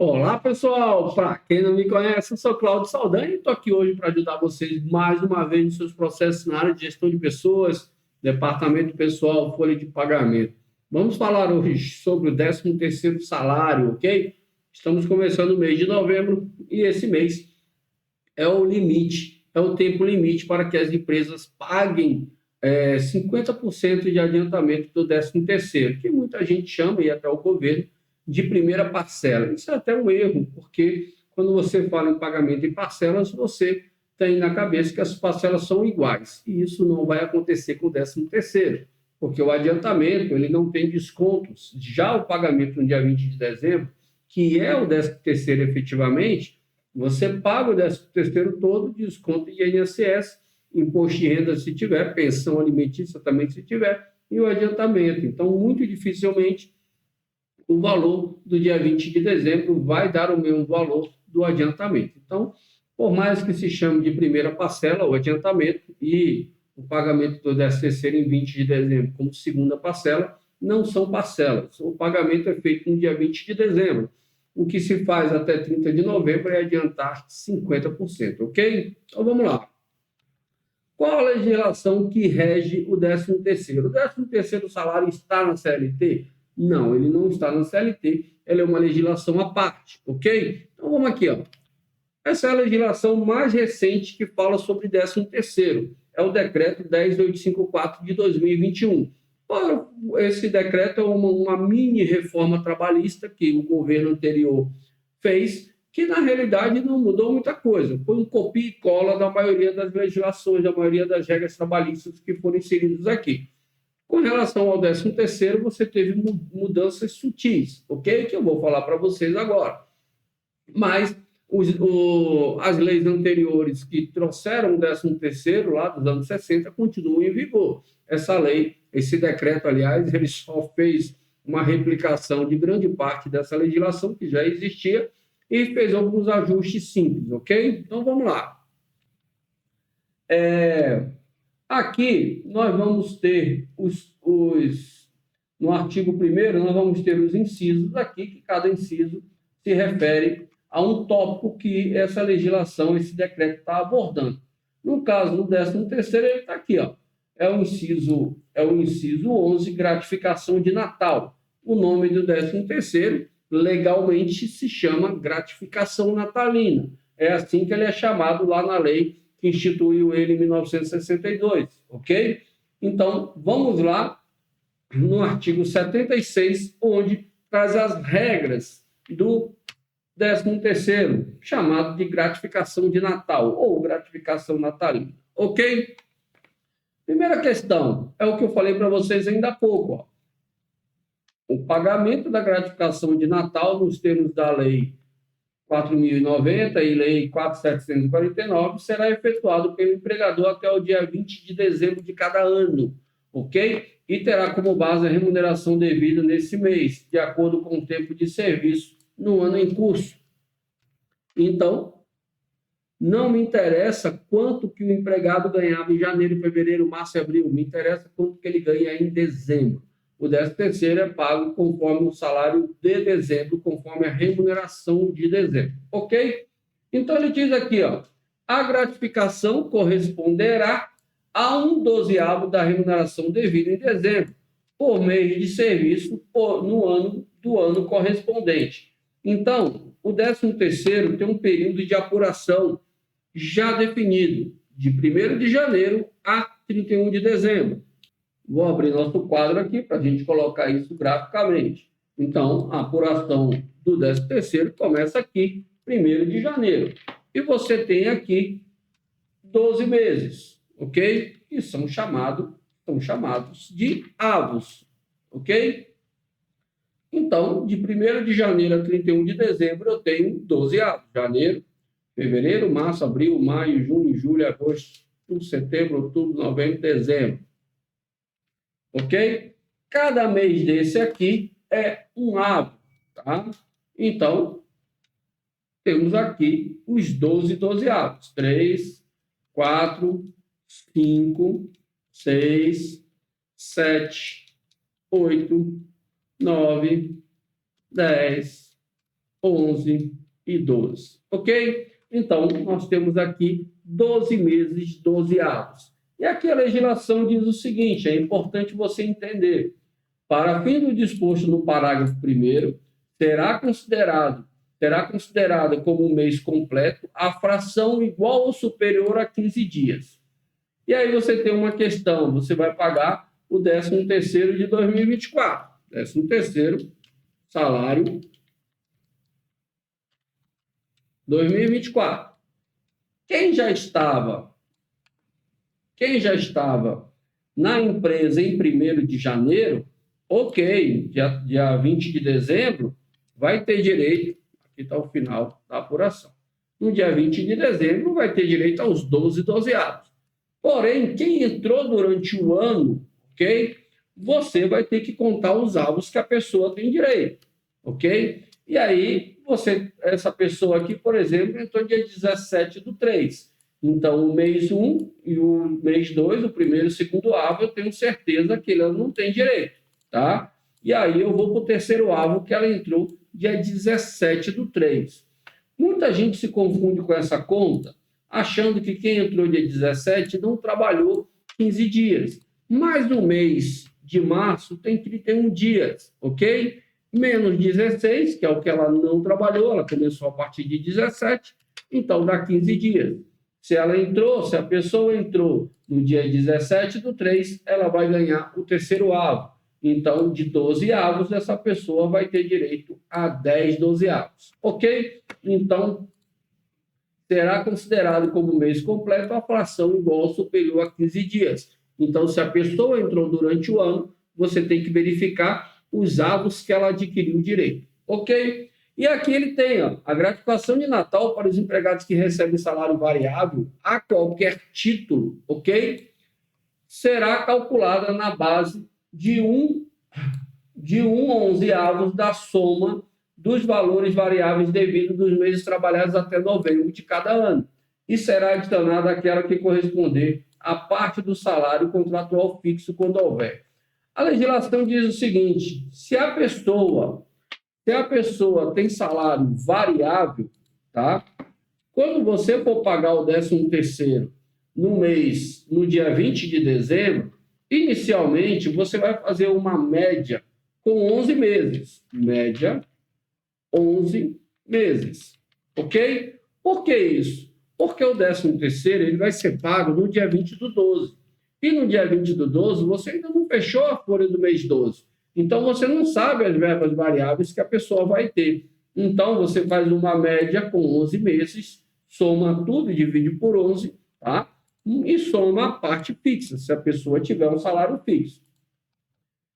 Olá, pessoal! Para quem não me conhece, eu sou Cláudio Saldanha e estou aqui hoje para ajudar vocês mais uma vez nos seus processos na área de gestão de pessoas, departamento pessoal, folha de pagamento. Vamos falar hoje sobre o 13º salário, ok? Estamos começando o mês de novembro e esse mês é o limite, é o tempo limite para que as empresas paguem 50% de adiantamento do 13º, que muita gente chama, e até o governo, de primeira parcela. Isso é até um erro, porque quando você fala em pagamento em parcelas, você tem na cabeça que as parcelas são iguais, e isso não vai acontecer com o 13º, porque o adiantamento ele não tem descontos. Já o pagamento no dia 20 de dezembro, que é o 13º efetivamente, você paga o 13º todo, desconto de INSS, imposto de renda se tiver, pensão alimentícia também se tiver, e o adiantamento. Então, muito dificilmente, o valor do dia 20 de dezembro vai dar o mesmo valor do adiantamento. Então, por mais que se chame de primeira parcela, o adiantamento e o pagamento do 13º em 20 de dezembro como segunda parcela, não são parcelas. O pagamento é feito no dia 20 de dezembro. O que se faz até 30 de novembro é adiantar 50%, ok? Então, vamos lá. Qual a legislação que rege o 13º? O 13º salário está na CLT? Não, ele não está na CLT, ela é uma legislação à parte, ok? Então vamos aqui, ó. Essa é a legislação mais recente que fala sobre 13º. É o decreto 10.854 de 2021. Esse decreto é uma mini reforma trabalhista que o governo anterior fez, que na realidade não mudou muita coisa. Foi um copia e cola da maioria das legislações, da maioria das regras trabalhistas que foram inseridas aqui. Com relação ao 13º, você teve mudanças sutis, ok? Que eu vou falar para vocês agora. Mas as leis anteriores que trouxeram o 13º, lá dos anos 60, continuam em vigor. Essa lei, esse decreto, aliás, ele só fez uma replicação de grande parte dessa legislação que já existia e fez alguns ajustes simples, ok? Então, vamos lá. Aqui, nós vamos ter no artigo 1º, nós vamos ter os incisos aqui, que cada inciso se refere a um tópico que essa legislação, esse decreto está abordando. No caso do 13º, ele está aqui, ó. É o inciso 11, gratificação de Natal. O nome do 13º, legalmente, se chama gratificação natalina. É assim que ele é chamado lá na lei que instituiu ele em 1962, ok? Então, vamos lá no artigo 76, onde traz as regras do 13º, chamado de gratificação de Natal ou gratificação natalina, ok? Primeira questão, é o que eu falei para vocês ainda há pouco, ó. O pagamento da gratificação de Natal nos termos da lei 4.090 e lei 4.749 será efetuado pelo empregador até o dia 20 de dezembro de cada ano, ok? E terá como base a remuneração devida nesse mês, de acordo com o tempo de serviço no ano em curso. Então, não me interessa quanto que o empregado ganhava em janeiro, fevereiro, março e abril, me interessa quanto que ele ganha em dezembro. O 13º é pago conforme o salário de dezembro, conforme a remuneração de dezembro, ok? Então, ele diz aqui, ó, a gratificação corresponderá a 1/12 da remuneração devida em dezembro, por mês de serviço no ano do ano correspondente. Então, o 13º tem um período de apuração já definido, de 1º de janeiro a 31 de dezembro. Vou abrir nosso quadro aqui para a gente colocar isso graficamente. Então, a apuração do 13º começa aqui, 1º de janeiro. E você tem aqui 12 meses, ok? Que são chamados de avos, ok? Então, de 1º de janeiro a 31 de dezembro, eu tenho 12 avos. Janeiro, fevereiro, março, abril, maio, junho, julho, agosto, setembro, outubro, novembro, dezembro. Ok? Cada mês desse aqui é um avo, tá? Então, temos aqui os 12 avos. 3, 4, 5, 6, 7, 8, 9, 10, 11 e 12. Ok? Então, nós temos aqui 12 meses, 12 avos. E aqui a legislação diz o seguinte, é importante você entender. Para fim do disposto no parágrafo 1º, será considerada como um mês completo a fração igual ou superior a 15 dias. E aí você tem uma questão, você vai pagar o 13º de 2024. 13º salário 2024. Quem já estava na empresa em 1º de janeiro, ok, dia 20 de dezembro, vai ter direito, aqui está o final da apuração, no dia 20 de dezembro vai ter direito aos 12 dozeavos. Porém, quem entrou durante o ano, ok, você vai ter que contar os avos que a pessoa tem direito, ok? E aí, essa pessoa aqui, por exemplo, entrou dia 17/3. Então, o mês 1 e o mês 2, o primeiro e o segundo avo, eu tenho certeza que ele não tem direito, tá? E aí eu vou para o terceiro avo, que ela entrou dia 17/3. Muita gente se confunde com essa conta, achando que quem entrou dia 17 não trabalhou 15 dias. Mas o mês de março tem 31 dias, ok? Menos 16, que é o que ela não trabalhou, ela começou a partir de 17, então dá 15 dias. Se a pessoa entrou no dia 17/3, ela vai ganhar o terceiro avo. Então, de 12 avos, essa pessoa vai ter direito a 10 dozeavos. Ok? Então, será considerado como mês completo a fração igual ou superior a 15 dias. Então, se a pessoa entrou durante o ano, você tem que verificar os avos que ela adquiriu direito. Ok? E aqui ele tem a gratificação de Natal para os empregados que recebem salário variável a qualquer título, ok? Será calculada na base de 1/11 da soma dos valores variáveis devidos dos meses trabalhados até novembro de cada ano. E será adicionada aquela que corresponder à parte do salário contratual fixo quando houver. A legislação diz o seguinte, se a pessoa tem salário variável, tá? Quando você for pagar o 13º no dia 20 de dezembro, inicialmente você vai fazer uma média com 11 meses. Média, 11 meses. Ok? Por que isso? Porque o 13º ele vai ser pago no dia 20/12. E no dia 20/12 você ainda não fechou a folha do mês 12. Então, você não sabe as verbas variáveis que a pessoa vai ter. Então, você faz uma média com 11 meses, soma tudo e divide por 11, tá? E soma a parte fixa, se a pessoa tiver um salário fixo.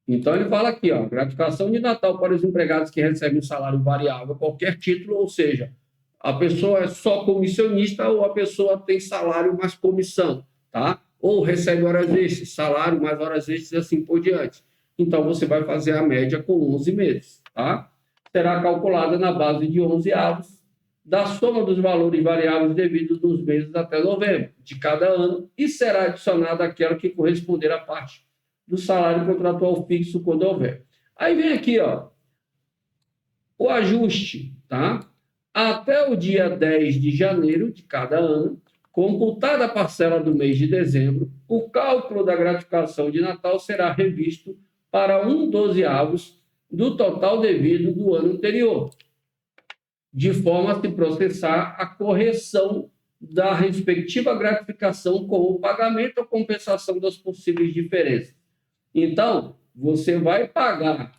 Então, ele fala aqui, gratificação de Natal para os empregados que recebem salário variável, qualquer título, ou seja, a pessoa é só comissionista ou a pessoa tem salário mais comissão, tá? Ou recebe horas extras, salário mais horas extras e assim por diante. Então, você vai fazer a média com 11 meses, tá? Será calculada na base de 11 avos da soma dos valores variáveis devidos nos meses até novembro de cada ano e será adicionada aquela que corresponder à parte do salário contratual fixo quando houver. Aí vem aqui, o ajuste, tá? Até o dia 10 de janeiro de cada ano, computada a parcela do mês de dezembro, o cálculo da gratificação de Natal será revisto para 1/12 do total devido do ano anterior, de forma a se processar a correção da respectiva gratificação com o pagamento ou compensação das possíveis diferenças. Então, você vai pagar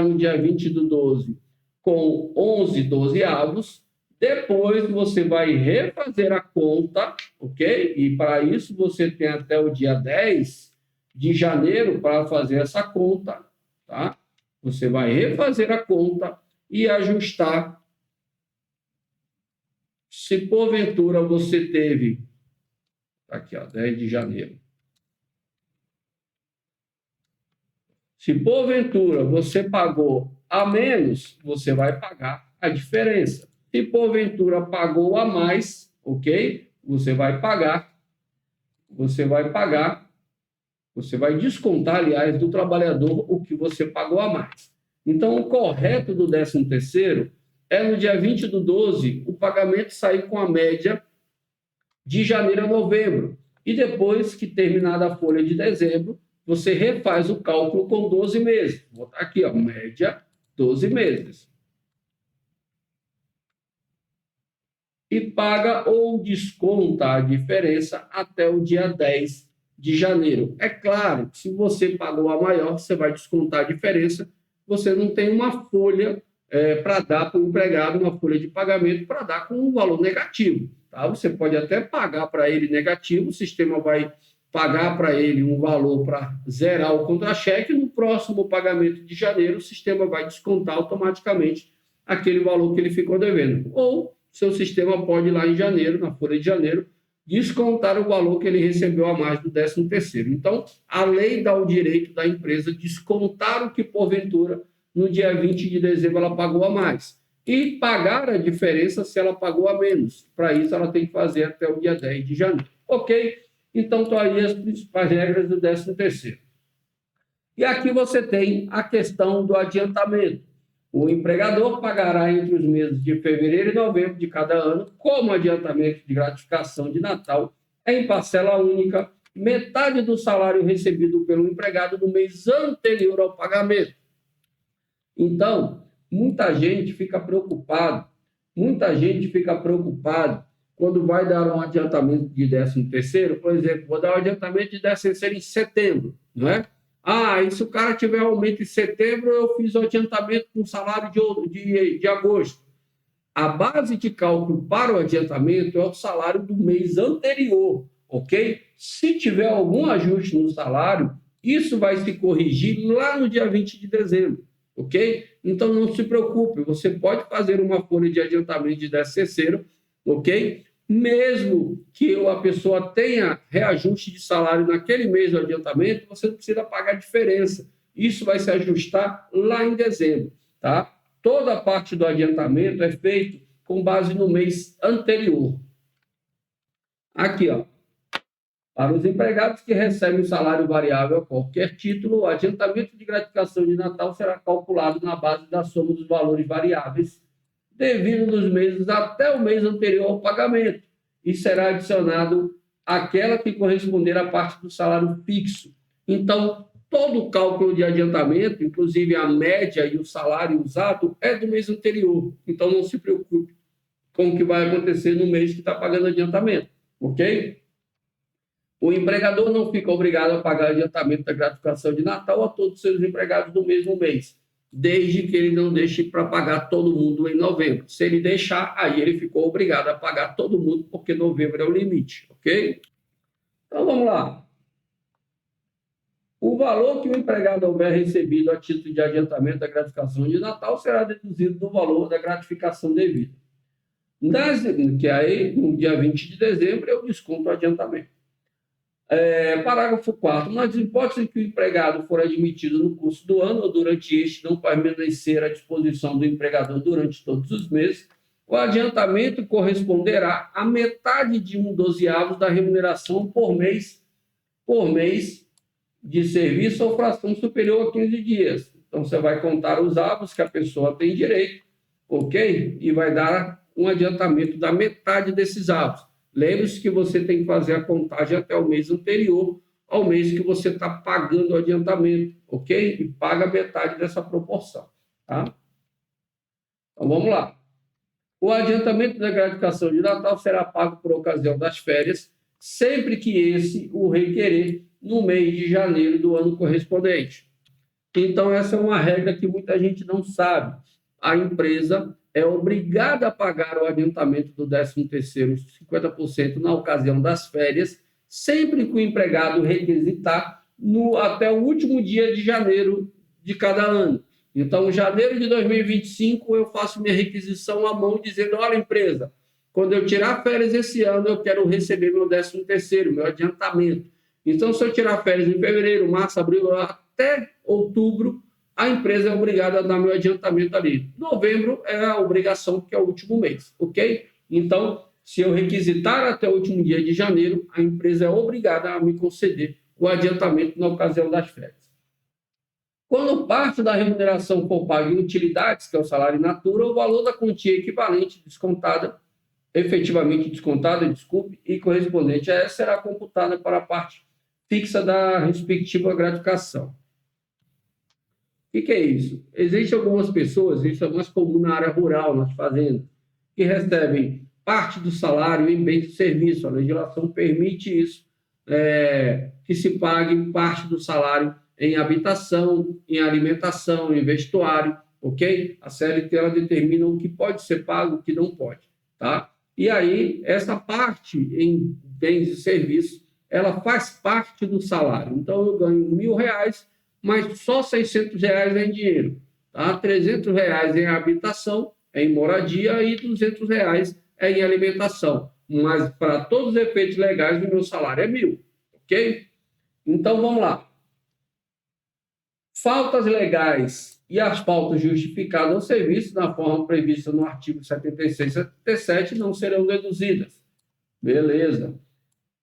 no dia 20/12 com 11 dozeavos, depois você vai refazer a conta, ok? E para isso você tem até o dia 10 de janeiro para fazer essa conta, tá? Você vai refazer a conta e ajustar. Se porventura você teve, aqui, 10 de janeiro. Se porventura você pagou a menos, você vai pagar a diferença. Se porventura pagou a mais, ok? Você vai descontar, aliás, do trabalhador o que você pagou a mais. Então, o correto do 13º é no dia 20/12 o pagamento sair com a média de janeiro a novembro. E depois que terminada a folha de dezembro, você refaz o cálculo com 12 meses. Vou botar aqui, ó, média 12 meses. E paga ou desconta a diferença até o dia 10 de janeiro. É claro que se você pagou a maior, você vai descontar a diferença. Você não tem uma folha para dar para o empregado, uma folha de pagamento para dar com um valor negativo. Tá? Você pode até pagar para ele negativo, o sistema vai pagar para ele um valor para zerar o contra-cheque. No próximo pagamento de janeiro, o sistema vai descontar automaticamente aquele valor que ele ficou devendo. Ou seu sistema pode ir lá em janeiro, na folha de janeiro, descontar o valor que ele recebeu a mais do 13º. Então, a lei dá o direito da empresa descontar o que, porventura, no dia 20 de dezembro ela pagou a mais. E pagar a diferença se ela pagou a menos. Para isso, ela tem que fazer até o dia 10 de janeiro. Ok? Então, estão aí as principais regras do 13º. E aqui você tem a questão do adiantamento. O empregador pagará entre os meses de fevereiro e novembro de cada ano, como adiantamento de gratificação de Natal, em parcela única, metade do salário recebido pelo empregado no mês anterior ao pagamento. Então, muita gente fica preocupada quando vai dar um adiantamento de 13º, por exemplo, vou dar um adiantamento de 13º em setembro, não é? E se o cara tiver aumento em setembro, eu fiz o adiantamento com salário de agosto. A base de cálculo para o adiantamento é o salário do mês anterior, ok? Se tiver algum ajuste no salário, isso vai se corrigir lá no dia 20 de dezembro, ok? Então, não se preocupe, você pode fazer uma folha de adiantamento de 13º, ok? Mesmo que a pessoa tenha reajuste de salário naquele mês do adiantamento, você não precisa pagar a diferença. Isso vai se ajustar lá em dezembro, tá? Toda a parte do adiantamento é feito com base no mês anterior. Aqui, ó. Para os empregados que recebem salário variável a qualquer título, o adiantamento de gratificação de Natal será calculado na base da soma dos valores variáveis devido nos meses até o mês anterior ao pagamento, e será adicionado aquela que corresponder à parte do salário fixo. Então, todo o cálculo de adiantamento, inclusive a média e o salário usado, é do mês anterior. Então, não se preocupe com o que vai acontecer no mês que está pagando adiantamento, ok? O empregador não fica obrigado a pagar adiantamento da gratificação de Natal a todos os seus empregados no mesmo mês, desde que ele não deixe para pagar todo mundo em novembro. Se ele deixar, aí ele ficou obrigado a pagar todo mundo, porque novembro é o limite, ok? Então, vamos lá. O valor que o empregado houver recebido a título de adiantamento da gratificação de Natal será deduzido do valor da gratificação devida. Que aí, no dia 20 de dezembro, eu desconto o adiantamento. Parágrafo 4º. Nas hipóteses em que o empregado for admitido no curso do ano ou durante este não permanecer à disposição do empregador durante todos os meses, o adiantamento corresponderá à metade de 1/12 da remuneração por mês de serviço ou fração superior a 15 dias. Então, você vai contar os avos que a pessoa tem direito, ok? E vai dar um adiantamento da metade desses avos. Lembre-se que você tem que fazer a contagem até o mês anterior ao mês que você está pagando o adiantamento, ok? E paga metade dessa proporção, tá? Então, vamos lá. O adiantamento da gratificação de Natal será pago por ocasião das férias, sempre que esse o requerer no mês de janeiro do ano correspondente. Então, essa é uma regra que muita gente não sabe. A empresa é obrigada a pagar o adiantamento do 13º, 50% na ocasião das férias, sempre que o empregado requisitar até o último dia de janeiro de cada ano. Então, em janeiro de 2025, eu faço minha requisição à mão, dizendo, olha, empresa, quando eu tirar férias esse ano, eu quero receber meu 13º, meu adiantamento. Então, se eu tirar férias em fevereiro, março, abril, até outubro, a empresa é obrigada a dar meu adiantamento ali. Novembro é a obrigação, porque é o último mês, ok? Então, se eu requisitar até o último dia de janeiro, a empresa é obrigada a me conceder o adiantamento na ocasião das férias. Quando parte da remuneração for paga em utilidades, que é o salário in natura, o valor da quantia equivalente descontada, efetivamente descontada, desculpe, e correspondente a essa será computada para a parte fixa da respectiva gratificação. O que é isso? Existem algumas pessoas, isso é mais comum na área rural, nas fazendas, que recebem parte do salário em bens de serviço. A legislação permite isso, que se pague parte do salário em habitação, em alimentação, em vestuário, ok? A CLT ela determina o que pode ser pago e o que não pode, tá? E aí, essa parte em bens e serviços, ela faz parte do salário. Então, eu ganho R$ 1.000, mas só R$ 600 em dinheiro, tá? R$ 300 em habitação, em moradia, e R$ 200 em alimentação. Mas, para todos os efeitos legais, o meu salário é 1.000, ok? Então, vamos lá. Faltas legais e as faltas justificadas ao serviço, na forma prevista no artigo 76 e 77, não serão deduzidas. Beleza.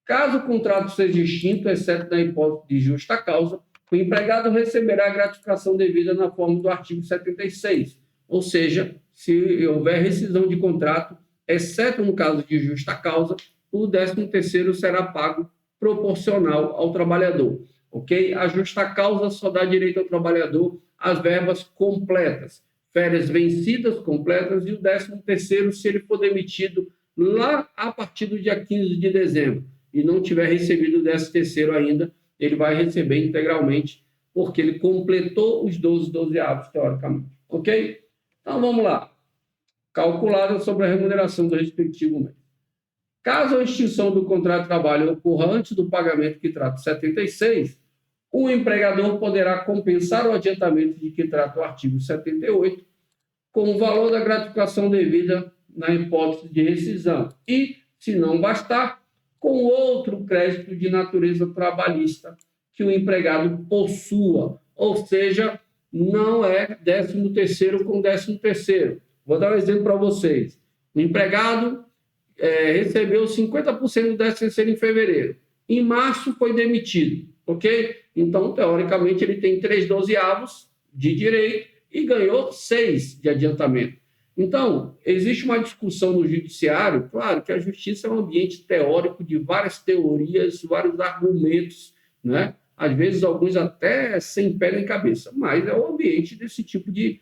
Caso o contrato seja extinto, exceto na hipótese de justa causa, o empregado receberá a gratificação devida na forma do artigo 76, ou seja, se houver rescisão de contrato, exceto no caso de justa causa, o 13º será pago proporcional ao trabalhador, ok? A justa causa só dá direito ao trabalhador às verbas completas, férias vencidas completas, e o 13º, se ele for demitido lá a partir do dia 15 de dezembro e não tiver recebido o 13º ainda, ele vai receber integralmente, porque ele completou os 12 teoricamente. Ok? Então, vamos lá. Calculada sobre a remuneração do respectivo mês. Caso a extinção do contrato de trabalho ocorra antes do pagamento que trata o 76, o empregador poderá compensar o adiantamento de que trata o artigo 78 com o valor da gratificação devida na hipótese de rescisão e, se não bastar, com outro crédito de natureza trabalhista que o empregado possua, ou seja, não é 13º com 13º. Vou dar um exemplo para vocês. O empregado recebeu 50% do 13º em fevereiro. Em março foi demitido, ok? Então, teoricamente, ele tem 3/12 de direito e ganhou 6 de adiantamento. Então, existe uma discussão no judiciário, claro que a justiça é um ambiente teórico de várias teorias, vários argumentos, né? Às vezes alguns até sem pé nem cabeça, mas é o ambiente desse tipo de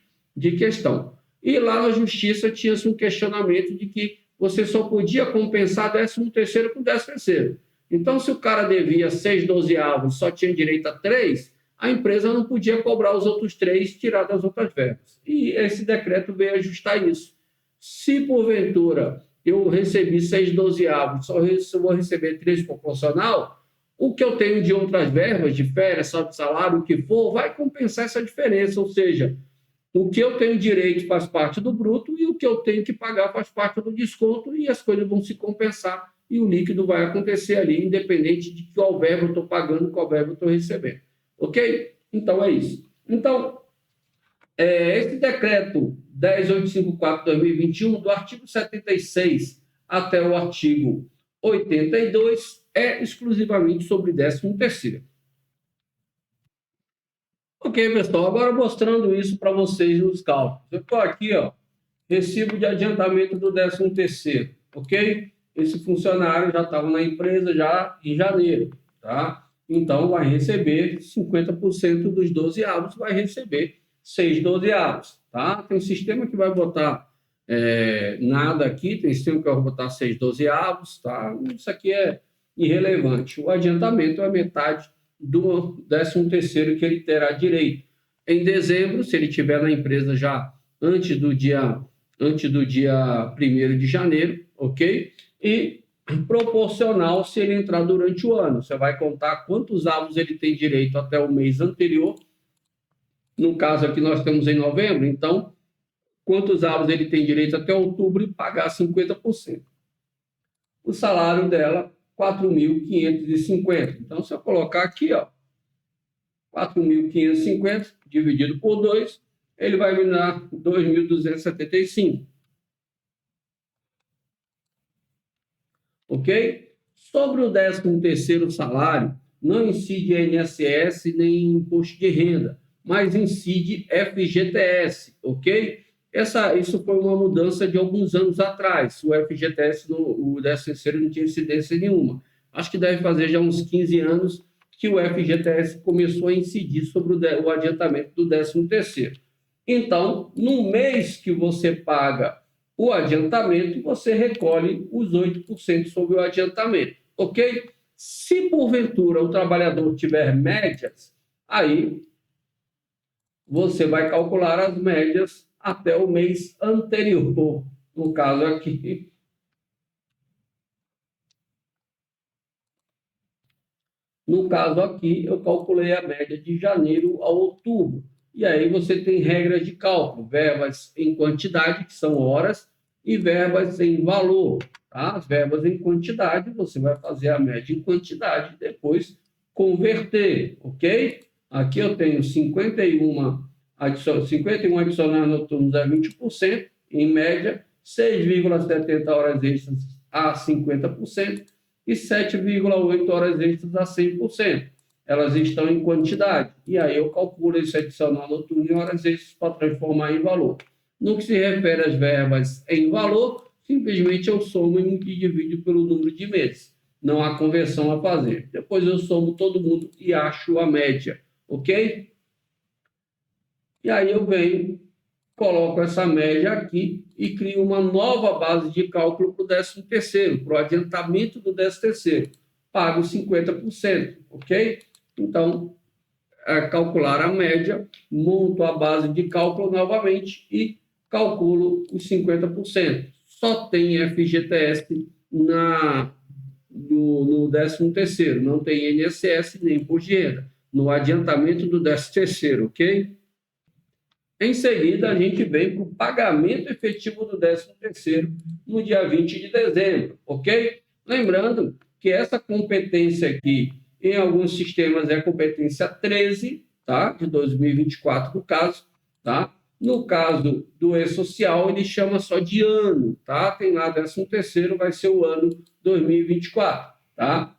questão. E lá na justiça tinha-se um questionamento de que você só podia compensar 13º com 13º. Então, se o cara devia 6/12, só tinha direito a 3, a empresa não podia cobrar os outros 3, tirar das outras verbas. E esse decreto veio ajustar isso. Se, porventura, eu recebi 6/12, só vou receber 3 proporcional, o que eu tenho de outras verbas, de férias, saldo de salário, o que for, vai compensar essa diferença. Ou seja, o que eu tenho direito faz parte do bruto e o que eu tenho que pagar faz parte do desconto, e as coisas vão se compensar e o líquido vai acontecer ali, independente de qual verba eu estou pagando, qual verba eu estou recebendo. Ok? Então, é isso. Então, esse decreto 10.854/2021, do artigo 76 até o artigo 82, é exclusivamente sobre 13º. Ok, pessoal, agora mostrando isso para vocês nos cálculos. Eu estou aqui, ó, recibo de adiantamento do 13º, ok? Esse funcionário já estava na empresa já em janeiro, tá? Então, vai receber 50% dos 12avos, vai receber 6/12avos, tá? Tem um sistema que vai botar nada aqui, tem sistema que vai botar 6/12avos, tá? Isso aqui é irrelevante. O adiantamento é metade do 13º que ele terá direito. Em dezembro, se ele estiver na empresa já antes do dia 1º de janeiro, ok? E proporcional se ele entrar durante o ano. Você vai contar quantos avos ele tem direito até o mês anterior. No caso aqui nós estamos em novembro, então quantos avos ele tem direito até outubro e pagar 50%. O salário dela, 4.550. Então, se eu colocar aqui, ó, 4.550 dividido por 2, ele vai me dar 2.275. Ok? Sobre o 13º salário, não incide INSS nem imposto de renda, mas incide FGTS, ok? Isso foi uma mudança de alguns anos atrás. O FGTS, o 13º, não tinha incidência nenhuma. Acho que deve fazer já uns 15 anos que o FGTS começou a incidir sobre o adiantamento do 13º. Então, no mês que você paga o adiantamento, você recolhe os 8% sobre o adiantamento, ok? Se porventura o trabalhador tiver médias, aí você vai calcular as médias até o mês anterior. No caso aqui, eu calculei a média de janeiro a outubro. E aí você tem regras de cálculo, verbas em quantidade, que são horas, e verbas em valor. Tá? As verbas em quantidade, você vai fazer a média em quantidade, depois converter, ok? Aqui eu tenho 51 adicionais noturnos a 20%, em média, 6,70 horas extras a 50%, e 7,8 horas extras a 100%. Elas estão em quantidade. E aí eu calculo esse adicional noturno em horas extras para transformar em valor. No que se refere às verbas em valor, simplesmente eu somo e divido pelo número de meses. Não há conversão a fazer. Depois eu somo todo mundo e acho a média. Ok? E aí eu venho, coloco essa média aqui e crio uma nova base de cálculo para o 13º, para o adiantamento do 13º. Pago 50%, ok? Então, calcular a média, monto a base de cálculo novamente e calculo os 50%. Só tem FGTS no 13º, não tem INSS nem imposto de renda, no adiantamento do 13º, ok? Em seguida, a gente vem para o pagamento efetivo do 13º no dia 20 de dezembro, ok? Lembrando que essa competência aqui, em alguns sistemas, é a competência 13, tá? De 2024, no caso, tá? No caso do E-Social, ele chama só de ano, tá? Tem lá 13º, vai ser o ano 2024, tá?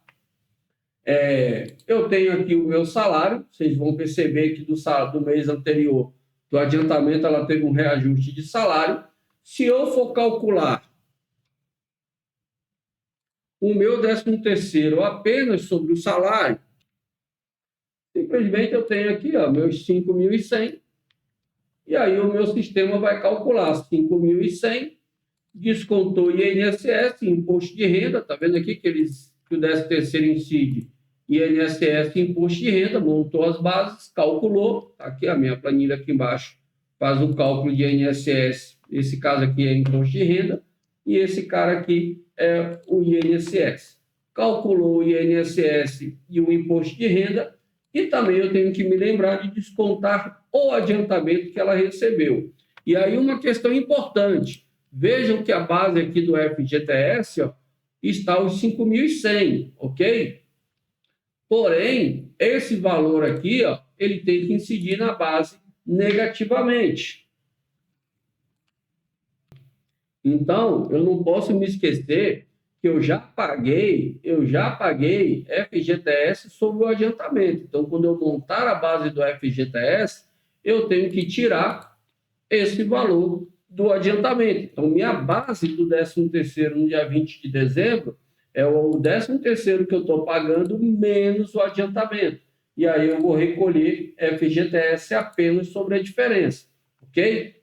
Eu tenho aqui o meu salário, vocês vão perceber que do mês anterior, do adiantamento, ela teve um reajuste de salário. Se eu for calcular o meu 13º apenas sobre o salário, simplesmente eu tenho aqui meus 5.100, e aí o meu sistema vai calcular 5.100, descontou INSS, imposto de renda, está vendo aqui que o 13º incide INSS, imposto de renda, montou as bases, calculou, tá aqui a minha planilha aqui embaixo, faz o cálculo de INSS, esse caso aqui é imposto de renda, e esse cara aqui é o INSS. Calculou o INSS e o imposto de renda, e também eu tenho que me lembrar de descontar o adiantamento que ela recebeu. E aí uma questão importante, vejam que a base aqui do FGTS está aos 5.100, ok? Porém, esse valor aqui, ele tem que incidir na base negativamente. Então, eu não posso me esquecer que eu já paguei FGTS sobre o adiantamento. Então, quando eu montar a base do FGTS, eu tenho que tirar esse valor do adiantamento. Então, minha base do 13º no dia 20 de dezembro é o 13º que eu estou pagando menos o adiantamento. E aí eu vou recolher FGTS apenas sobre a diferença. Ok?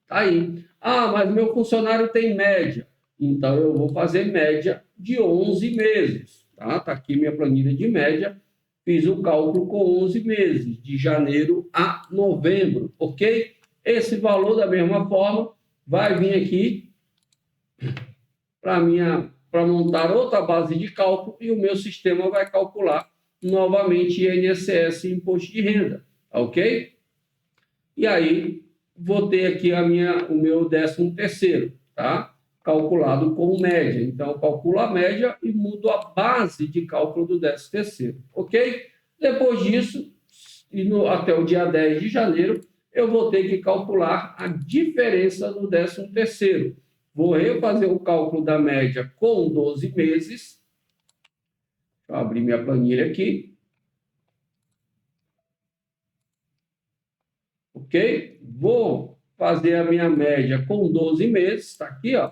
Tá aí. Ah, mas meu funcionário tem média. Então, eu vou fazer média de 11 meses. Tá aqui minha planilha de média. Fiz o cálculo com 11 meses, de janeiro a novembro. Ok? Esse valor, da mesma forma, vai vir aqui para montar outra base de cálculo e o meu sistema vai calcular novamente INSS e imposto de renda, ok? E aí vou ter aqui o meu 13º, tá? Calculado com média. Então, eu calculo a média e mudo a base de cálculo do 13º, ok? Depois disso, até o dia 10 de janeiro, eu vou ter que calcular a diferença do 13º. Vou refazer o cálculo da média com 12 meses. Deixa eu abrir minha planilha aqui. ok? Vou fazer a minha média com 12 meses, está aqui, ó.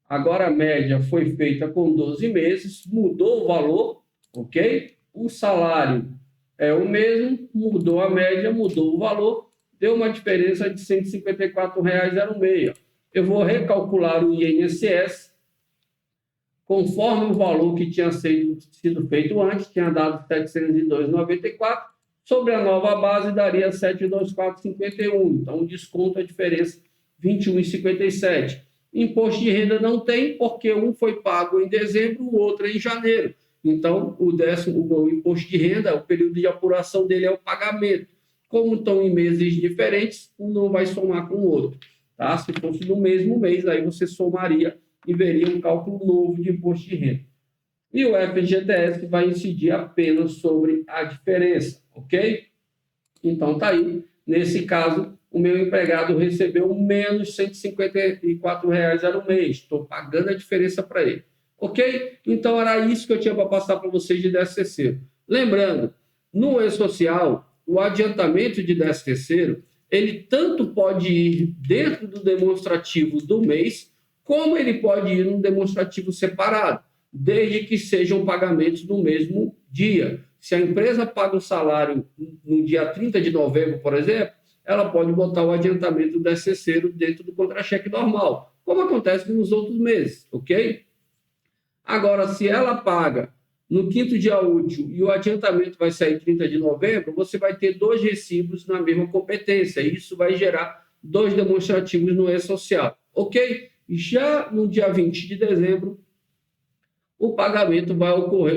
Agora a média foi feita com 12 meses, mudou o valor, ok? O salário é o mesmo, mudou a média, mudou o valor, deu uma diferença de R$ 154,06. Eu vou recalcular o INSS conforme o valor que tinha sido feito antes, tinha dado R$ 702,94, sobre a nova base daria R$ 724,51. Então, o desconto, a diferença, R$ 21,57. Imposto de renda não tem, porque um foi pago em dezembro, o outro em janeiro. Então, o imposto de renda, o período de apuração dele é o pagamento. Como estão em meses diferentes, um não vai somar com o outro. Tá? Se fosse no mesmo mês, aí você somaria e veria um cálculo novo de imposto de renda. E o FGTS vai incidir apenas sobre a diferença, ok? Então, tá aí. Nesse caso, o meu empregado recebeu menos R$ 154,06 mês. Estou pagando a diferença para ele. Ok? Então, era isso que eu tinha para passar para vocês de 13º. Lembrando, no E-Social, o adiantamento de 13º, ele tanto pode ir dentro do demonstrativo do mês, como ele pode ir no demonstrativo separado, desde que sejam pagamentos no mesmo dia. Se a empresa paga o salário no dia 30 de novembro, por exemplo, ela pode botar o adiantamento do 13º dentro do contra-cheque normal, como acontece nos outros meses, ok? Agora, se ela paga no 5º dia útil e o adiantamento vai sair 30 de novembro, você vai ter 2 recibos na mesma competência. E isso vai gerar 2 demonstrativos no E-Social, ok? Já no dia 20 de dezembro, o pagamento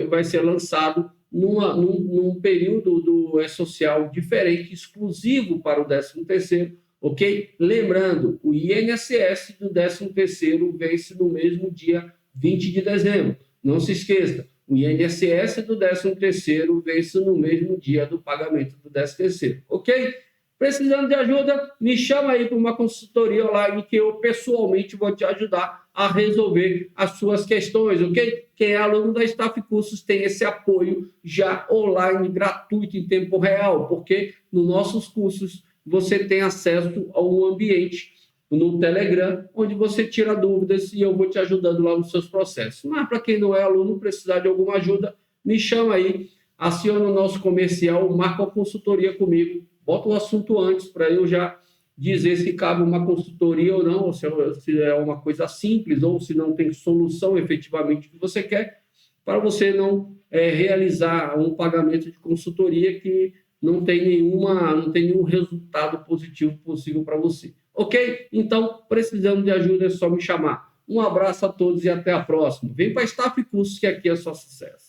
vai ser lançado num período do E-Social diferente, exclusivo para o 13º, ok? Lembrando, o INSS do 13º vence no mesmo dia 20 de dezembro. Não se esqueça, o INSS do 13º vence no mesmo dia do pagamento do 13º, ok? Precisando de ajuda, me chama aí para uma consultoria online que eu pessoalmente vou te ajudar a resolver as suas questões, ok? Quem é aluno da Staff Cursos tem esse apoio já online, gratuito, em tempo real, porque nos nossos cursos você tem acesso a um ambiente no Telegram, onde você tira dúvidas e eu vou te ajudando lá nos seus processos. Mas para quem não é aluno, precisar de alguma ajuda, me chama aí, aciona o nosso comercial, marca uma consultoria comigo, bota o assunto antes para eu já dizer se cabe uma consultoria ou não, ou se é uma coisa simples, ou se não tem solução efetivamente que você quer, para você não realizar um pagamento de consultoria que não tem nenhum resultado positivo possível para você. Ok? Então, precisando de ajuda, é só me chamar. Um abraço a todos e até a próxima. Vem para a Staff Cursos, que aqui é só sucesso.